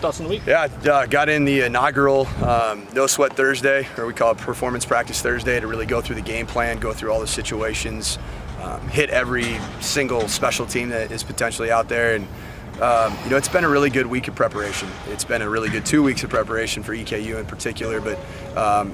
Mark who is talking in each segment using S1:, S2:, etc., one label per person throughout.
S1: thoughts on the week?
S2: Yeah, got in the inaugural No Sweat Thursday, or we call it Performance Practice Thursday, to really go through the game plan, go through all the situations, hit every single special team that is potentially out there. And it's been a really good week of preparation. It's been a really good 2 weeks of preparation for EKU in particular, but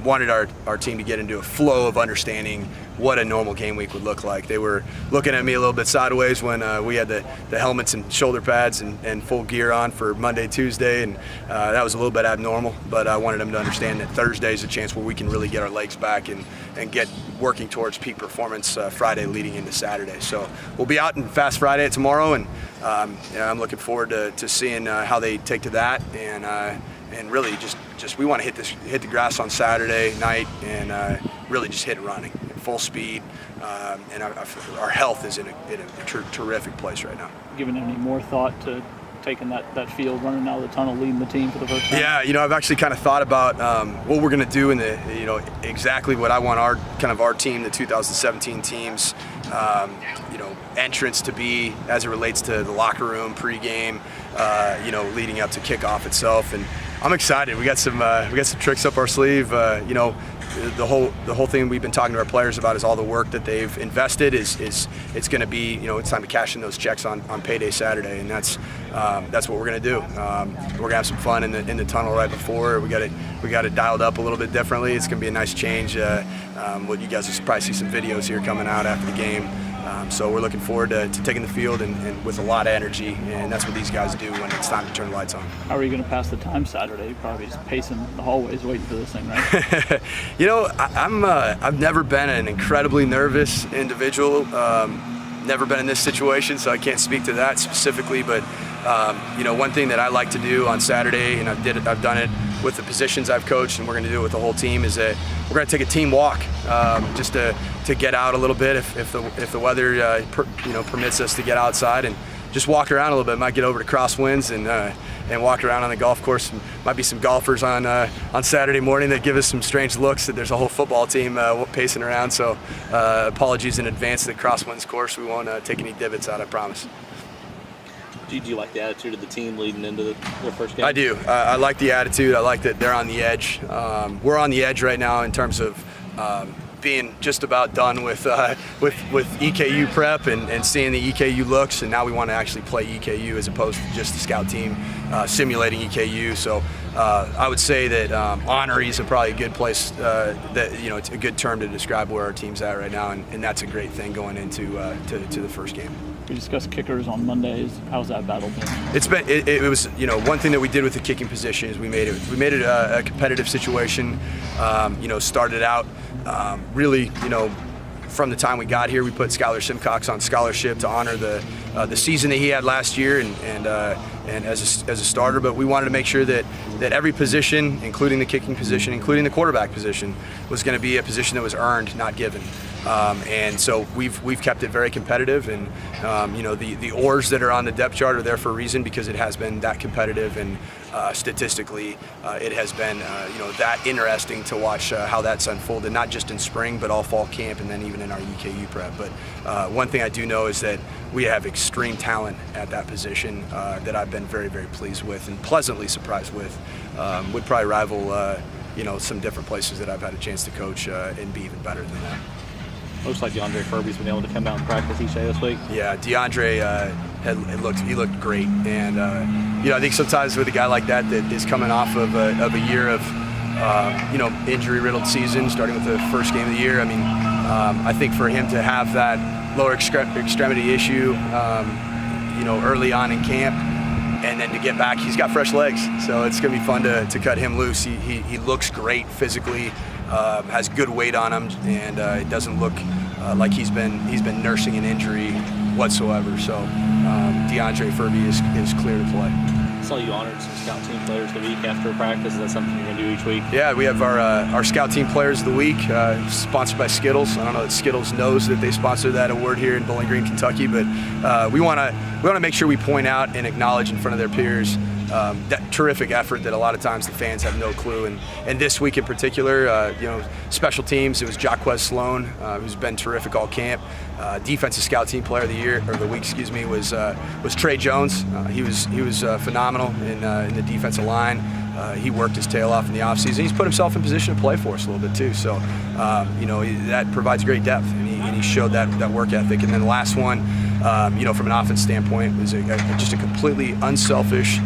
S2: wanted our team to get into a flow of understanding what a normal game week would look like. They were looking at me a little bit sideways when we had the helmets and shoulder pads and full gear on for Monday, Tuesday, and that was a little bit abnormal, but I wanted them to understand that Thursday is a chance where we can really get our legs back and get working towards peak performance Friday leading into Saturday. So we'll be out in Fast Friday tomorrow, and I'm looking forward to seeing how they take to that, and really just we want to hit the grass on Saturday night and really just hit it running at full speed, and our health is in a terrific place right now.
S1: Given any more thought to taking that field, running out of the tunnel, leading the team for the first time?
S2: Yeah, I've actually kind of thought about what we're going to do in the, exactly what I want our team, the 2017 teams, entrance to be as it relates to the locker room, pregame, leading up to kickoff itself. And I'm excited. We got some tricks up our sleeve. The whole thing we've been talking to our players about is all the work that they've invested is it's going to be, it's time to cash in those checks on payday Saturday, and that's what we're going to do. We're going to have some fun in the tunnel right before. We got it dialed up a little bit differently. It's going to be a nice change. You guys will probably see some videos here coming out after the game. So we're looking forward to taking the field and with a lot of energy, and that's what these guys do when it's time to turn the lights on.
S1: How are you going to pass the time Saturday? You're probably just pacing the hallways waiting for this thing, right?
S2: I've never been an incredibly nervous individual. Never been in this situation, so I can't speak to that specifically. But one thing that I like to do on Saturday, and I've done it with the positions I've coached, and we're going to do it with the whole team, is that we're going to take a team walk, just to get out a little bit if the weather permits us to get outside and just walk around a little bit. Might get over to crosswinds and walk around on the golf course. And might be some golfers on Saturday morning that give us some strange looks that there's a whole football team pacing around. So apologies in advance to the crosswinds course. We won't take any divots out, I promise.
S3: Do you like the attitude of the team leading into their first game?
S2: I do. I like the attitude. I like that they're on the edge. We're on the edge right now in terms of being just about done with EKU prep and seeing the EKU looks, and now we want to actually play EKU as opposed to just the scout team simulating EKU. So I would say that honorary is probably a good place. It's a good term to describe where our team's at right now, and that's a great thing going into to the first game.
S1: We discussed kickers on Mondays. How's that battle been?
S2: It was one thing that we did with the kicking position is we made it a competitive situation. Started out really from the time we got here, we put Skylar Simcox on scholarship to honor the season that he had last year and as a starter. But we wanted to make sure that every position, including the kicking position, including the quarterback position, was going to be a position that was earned, not given. And so we've kept it very competitive, and the oars that are on the depth chart are there for a reason, because it has been that competitive, and statistically it has been that interesting to watch how that's unfolded, not just in spring but all fall camp and then even in our EKU prep. But one thing I do know is that we have extreme talent at that position that I've been very, very pleased with and pleasantly surprised with. Would probably rival some different places that I've had a chance to coach and be even better than that.
S3: Looks like DeAndre Furby's been able to come out and practice each day this week.
S2: Yeah, DeAndre he looked great, and I think sometimes with a guy like that is coming off of a year of injury-riddled season, starting with the first game of the year. I mean, I think for him to have that lower extremity issue, early on in camp, and then to get back, he's got fresh legs, so it's going to be fun to cut him loose. He looks great physically. Has good weight on him, and it doesn't look like he's been nursing an injury whatsoever. So DeAndre Furby is clear to play.
S3: I saw you honored some scout team players of the week after practice. Is that something you're going to do each week?
S2: Yeah, we have our scout team players of the week, sponsored by Skittles. I don't know that Skittles knows that they sponsor that award here in Bowling Green, Kentucky, but we want to make sure we point out and acknowledge in front of their peers that terrific effort that a lot of times the fans have no clue. And this week in particular, special teams, it was Jaquez Sloan, who's been terrific all camp. Defensive Scout Team Player of the Year, or the week, excuse me, was Trey Jones. He was phenomenal in the defensive line. He worked his tail off in the offseason. He's put himself in position to play for us a little bit too. So, that provides great depth, and he showed that work ethic. And then the last one, from an offense standpoint, was just a completely unselfish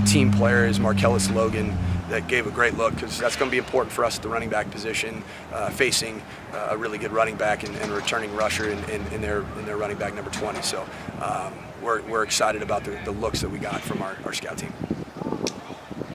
S2: team player is Markellus Logan, that gave a great look, because that's going to be important for us at the running back position, facing a really good running back and returning rusher in their running back number 20. So we're excited about the looks that we got from our scout team.